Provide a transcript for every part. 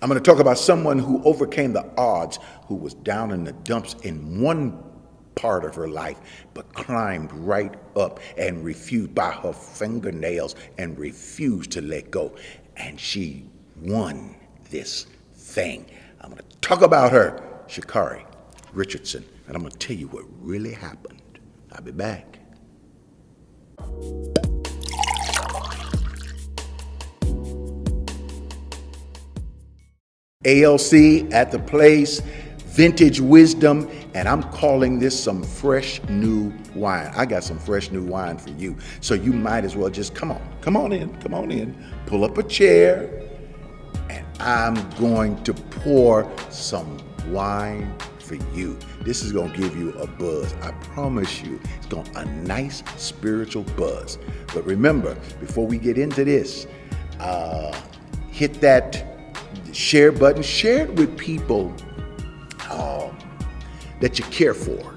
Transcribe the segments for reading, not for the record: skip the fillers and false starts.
I'm going to talk about someone who overcame the odds, who was down in the dumps in one part of her life, but climbed right up and refused by her fingernails and refused to let go. And she won this thing. I'm going to talk about her, Sha'Carri Richardson, and I'm going to tell you what really happened. I'll be back. ALC at the place, vintage wisdom, and I'm calling this some fresh new wine. I got some fresh new wine for you. So you might as well just come on in, pull up a chair, and I'm going to pour some wine for you. This is gonna give you a buzz. I promise you, it's gonna a nice spiritual buzz. But remember, before we get into this, hit that share button. Share it with people that you care for,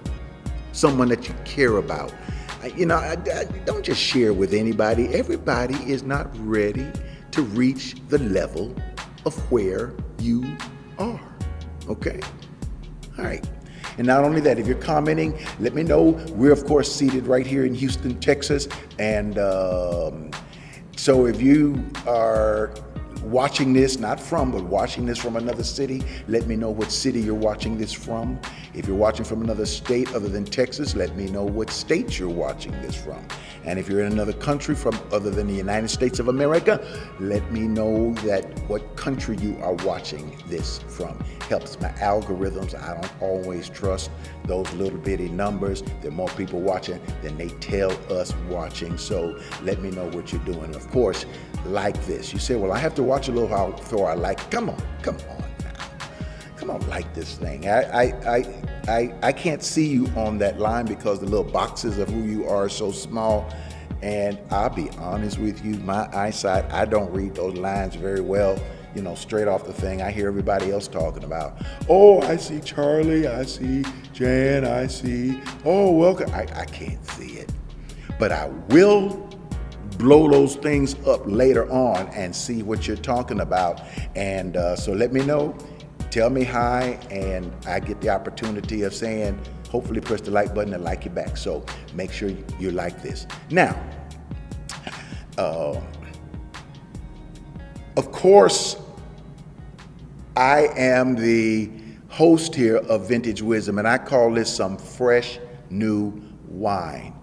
someone that you care about. Don't just share with anybody. Everybody is not ready to reach the level of where you are, okay? All right. And not only that, if you're commenting, let me know. We're, of course, seated right here in Houston, Texas. And so if you are watching this, not from, but watching this from another city, let me know what city you're watching this from. If you're watching from another state other than Texas, let me know what state you're watching this from. And if you're in another country from other than the United States of America, let me know that what country you are watching this from. Helps my algorithms. I don't always trust those little bitty numbers. There are more people watching than they tell us watching. So let me know what you're doing. Of course, like this. You say, well, I have to watch a little how before I like. Come on now. Come on, like this thing. I can't see you on that line because the little boxes of who you are so small. And I'll be honest with you, my eyesight, I don't read those lines very well, straight off the thing. I hear everybody else talking about, oh, I see Charlie, I see Jan, I see, oh, welcome. I can't see it. But I will blow those things up later on and see what you're talking about. And so let me know. Tell me hi, and I get the opportunity of saying, hopefully press the like button and like you back. So make sure you like this. Now, of course, I am the host here of Vintage Wisdom, and I call this some fresh new wine.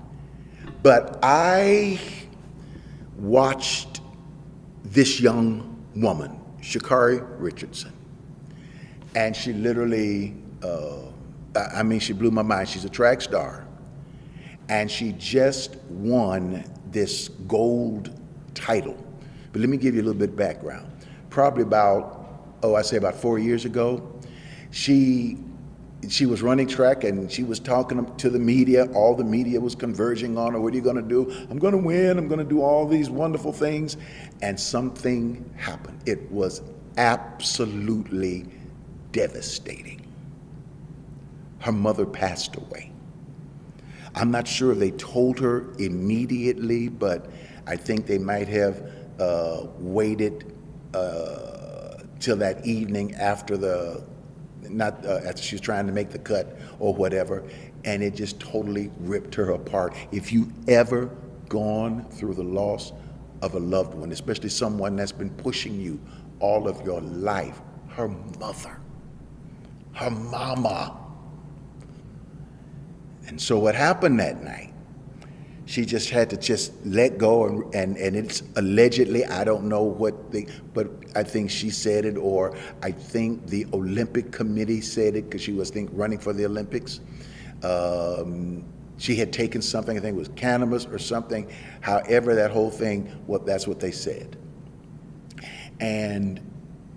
But I watched this young woman, Sha'Carri Richardson, and she literally, she blew my mind. She's a track star, and she just won this gold title. But let me give you a little bit of background. Probably about 4 years ago, she was running track, and she was talking to the media. All the media was converging on her. What are you going to do? I'm going to win. I'm going to do all these wonderful things. And something happened. It was absolutely devastating. Her mother passed away. I'm not sure if they told her immediately, but I think they might have waited till that evening after after she was trying to make the cut or whatever, and it just totally ripped her apart. If you ever gone through the loss of a loved one, especially someone that's been pushing you all of your life, her mother, her mama. And so what happened that night, she just had to just let go, and it's allegedly, I don't know but I think she said it, or I think the Olympic Committee said it, because she was running for the Olympics. She had taken something, I think it was cannabis or something. However, that whole thing, that's what they said. And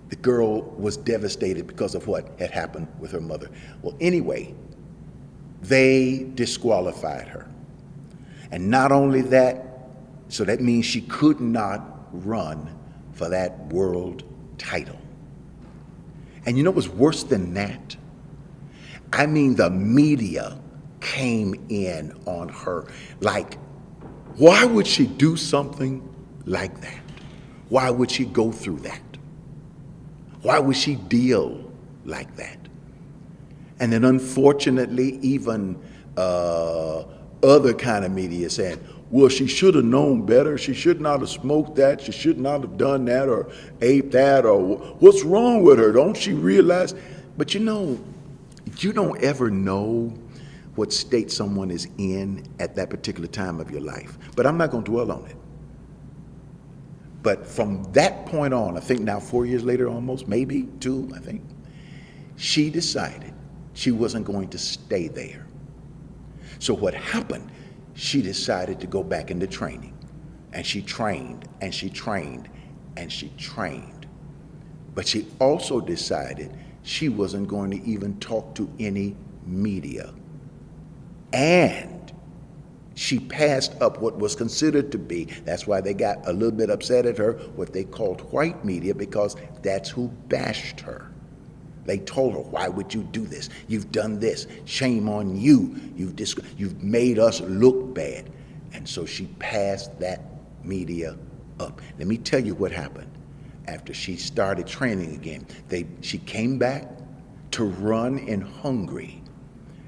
the girl was devastated because of what had happened with her mother. Well, anyway, they disqualified her. And not only that, so that means she could not run for that world title. And you know what's worse than that? I mean, the media came in on her. Like, why would she do something like that? Why would she go through that? Why would she deal like that? And then unfortunately, even other kind of media saying, well, she should have known better. She should not have smoked that. She should not have done that or ate that, or what's wrong with her? Don't she realize? But you don't ever know what state someone is in at that particular time of your life. But I'm not going to dwell on it. But from that point on, I think now 4 years later almost, maybe 2, I think, she decided she wasn't going to stay there. So what happened, she decided to go back into training. And she trained, and she trained, and she trained. But she also decided she wasn't going to even talk to any media. And she passed up what was considered to be, that's why they got a little bit upset at her, what they called white media, because that's who bashed her. They told her, why would you do this? You've done this. Shame on you. You've made us look bad. And so she passed that media up. Let me tell you what happened. After she started training again, she came back to run in Hungary,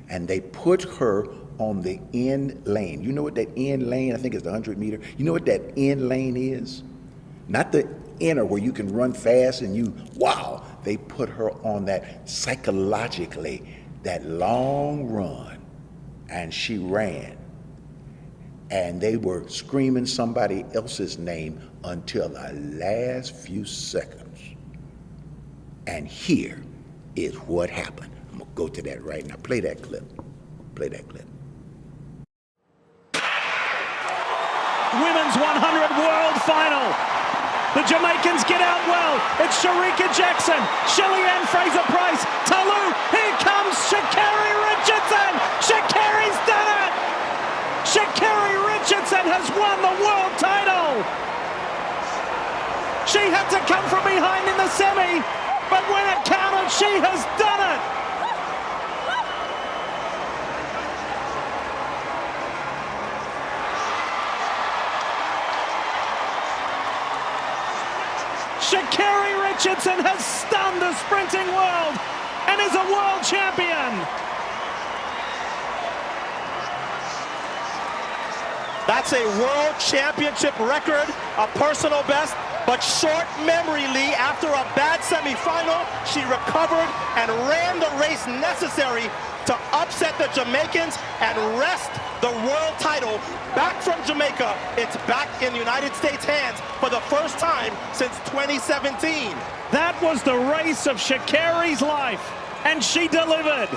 and they put her on the end lane. You know what that end lane, I think it's the 100 meter. You know what that end lane is? Not the inner where you can run fast and wow. They put her on that psychologically, that long run, and she ran. And they were screaming somebody else's name until the last few seconds. And here is what happened. I'm gonna go to that right now. Play that clip. Play that clip. Women's 100 World Final. The Jamaicans get out well. It's Shericka Jackson, Shelly-Ann Fraser-Price, Talou. Here comes Sha'Carri Richardson. Sha'Carri's done it. Sha'Carri Richardson has won the world title. She had to come from behind in the semi, but when it counted, she has done it. Sha'Carri Richardson has stunned the sprinting world and is a world champion. That's a world championship record, a personal best, but short memory, Lee. After a bad semifinal, she recovered and ran the race necessary to upset the Jamaicans and wrest the world title back from Jamaica. It's back in the United States' hands for the first time since 2017. That was the race of Sha'Carri's life, and she delivered.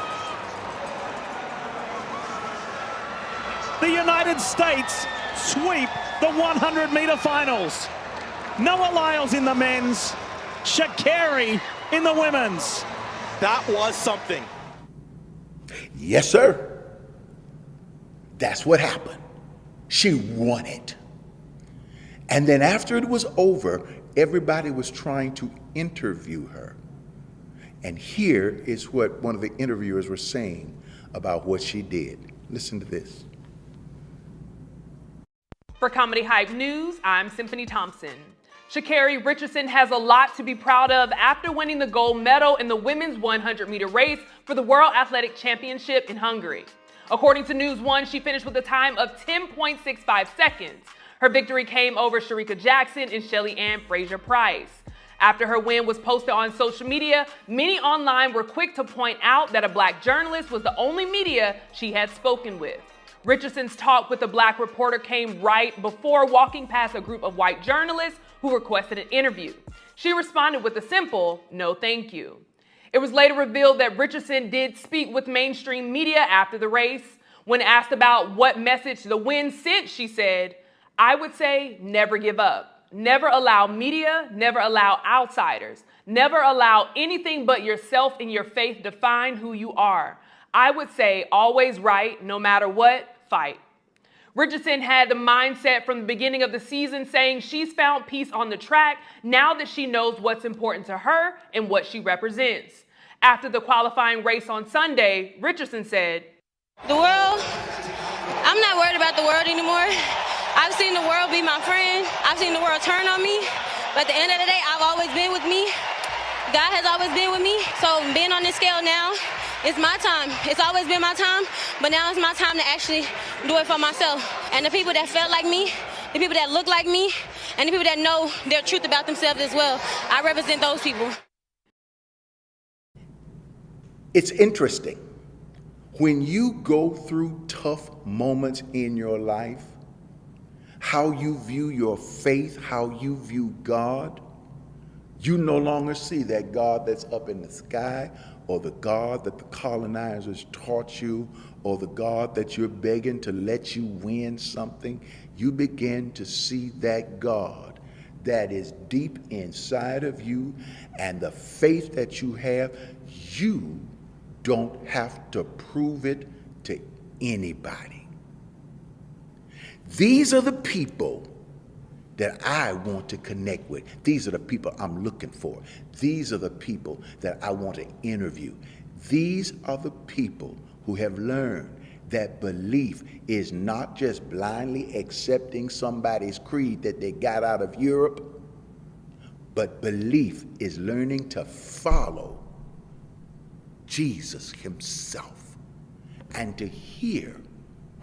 The United States sweep the 100-meter finals. Noah Lyles in the men's, Sha'Carri in the women's. That was something. Yes, sir. That's what happened. She won it. And then after it was over, everybody was trying to interview her. And here is what one of the interviewers was saying about what she did. Listen to this. For Comedy Hype News, I'm Symphony Thompson. Sha'Carri Richardson has a lot to be proud of after winning the gold medal in the women's 100-meter race for the World Athletic Championship in Hungary. According to News One, she finished with a time of 10.65 seconds. Her victory came over Shericka Jackson and Shelly-Ann Fraser-Price. After her win was posted on social media, many online were quick to point out that a black journalist was the only media she had spoken with. Richardson's talk with the black reporter came right before walking past a group of white journalists who requested an interview. She responded with a simple, "No, thank you." It was later revealed that Richardson did speak with mainstream media after the race. When asked about what message the win sent, she said, "I would say never give up. Never allow media, never allow outsiders, never allow anything but yourself and your faith define who you are. I would say always right, no matter what, fight." Richardson had the mindset from the beginning of the season saying she's found peace on the track now that she knows what's important to her and what she represents. After the qualifying race on Sunday, Richardson said, "The world, I'm not worried about the world anymore. I've seen the world be my friend. I've seen the world turn on me. But at the end of the day, I've always been with me. God has always been with me, so being on this scale now, it's my time. It's always been my time, but now it's my time to actually do it for myself. And the people that felt like me, the people that look like me, and the people that know their truth about themselves as well, I represent those people. It's interesting. When you go through tough moments in your life, how you view your faith, how you view God, you no longer see that God that's up in the sky, or the God that the colonizers taught you, or the God that you're begging to let you win something. You begin to see that God that is deep inside of you, and the faith that you have, you don't have to prove it to anybody. These are the people that I want to connect with. These are the people I'm looking for. These are the people that I want to interview. These are the people who have learned that belief is not just blindly accepting somebody's creed that they got out of Europe, but belief is learning to follow Jesus himself and to hear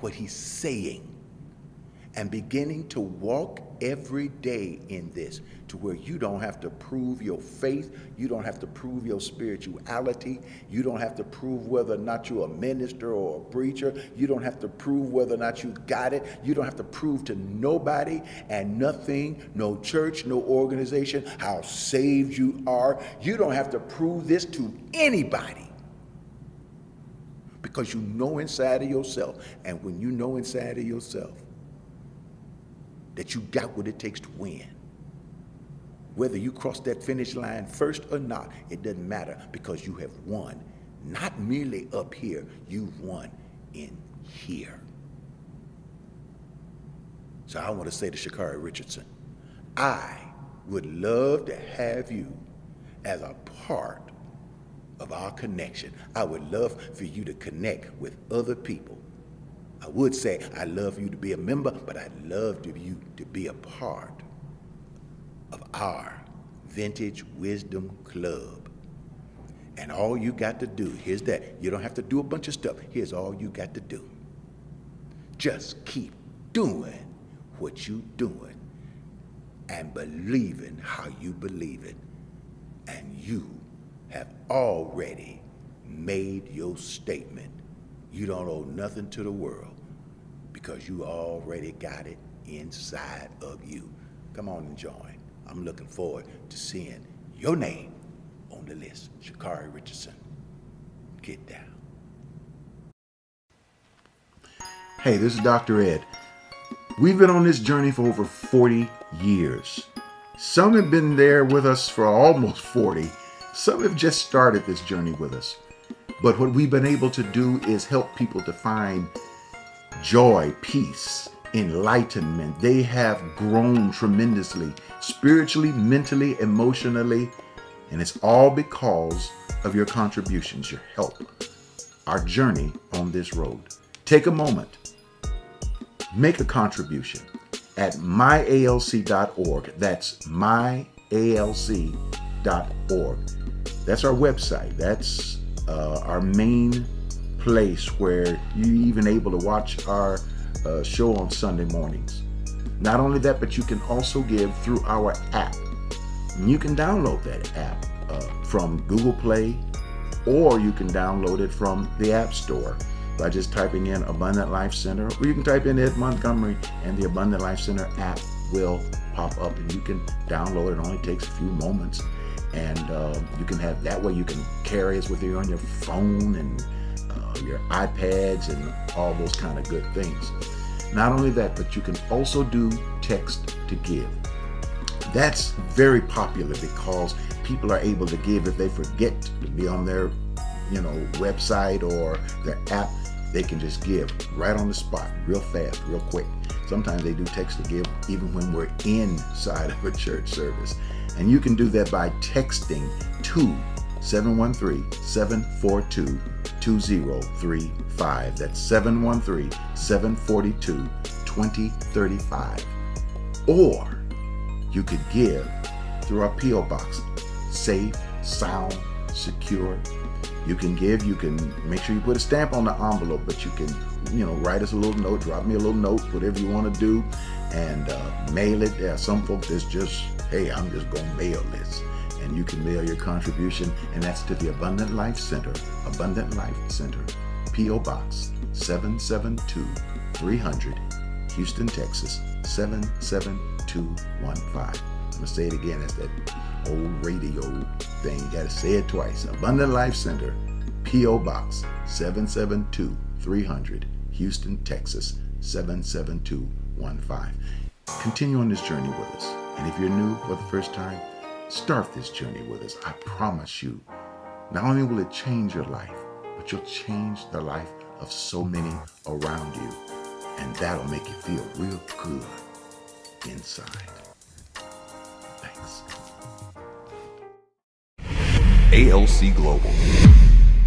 what he's saying, and beginning to walk every day in this, to where you don't have to prove your faith, you don't have to prove your spirituality, you don't have to prove whether or not you're a minister or a preacher, you don't have to prove whether or not you got it, you don't have to prove to nobody and nothing, no church, no organization, how saved you are. You don't have to prove this to anybody, because you know inside of yourself, and when you know inside of yourself that you got what it takes to win. Whether you cross that finish line first or not, it doesn't matter, because you have won. Not merely up here, you've won in here. So I want to say to Sha'Carri Richardson, I would love to have you as a part of our connection. I would love for you to connect with other people. I would say I'd love for you to be a member, but I'd love for you to be a part of our Vintage Wisdom Club. And all you got to do, here's that. You don't have to do a bunch of stuff. Here's all you got to do. Just keep doing what you're doing and believing how you believe it. And you have already made your statement. You don't owe nothing to the world, because you already got it inside of you. Come on and join. I'm looking forward to seeing your name on the list. Sha'Carri Richardson. Get down. Hey, this is Dr. Ed. We've been on this journey for over 40 years. Some have been there with us for almost 40. Some have just started this journey with us. But what we've been able to do is help people to find joy, peace, enlightenment. They have grown tremendously, spiritually, mentally, emotionally, and it's all because of your contributions, your help, our journey on this road. Take a moment, make a contribution at myalc.org. That's myalc.org. That's our website. That's our main place where you're even able to watch our show on Sunday mornings. Not only that, but you can also give through our app. And you can download that app from Google Play, or you can download it from the App Store by just typing in Abundant Life Center, or you can type in Ed Montgomery and the Abundant Life Center app will pop up, and you can download it. It only takes a few moments. And you can have, that way you can carry us with you on your phone and your iPads and all those kind of good things. Not only that, but you can also do text to give. That's very popular because people are able to give if they forget to be on their website or their app. They can just give right on the spot, real fast, real quick. Sometimes they do text to give even when we're inside of a church service. And you can do that by texting to 713-742-2035. That's 713-742-2035. Or you could give through our P.O. Box, Safe, sound, secure. You can give, you can make sure you put a stamp on the envelope, but you can, write us a little note, drop me a little note, whatever you want to do, and mail it. There are some folks that's just, hey, I'm just going to mail this. And you can mail your contribution, and that's to the Abundant Life Center, P.O. Box 772-300, Houston, Texas 77215. I'm gonna say it again. That's that old radio thing. You gotta say it twice. Abundant Life Center, P.O. Box 772-300, Houston, Texas 77215. Continue on this journey with us. And if you're new for the first time, start this journey with us. I promise you, not only will it change your life, but you'll change the life of so many around you. And that'll make you feel real good inside. Thanks. ALC Global.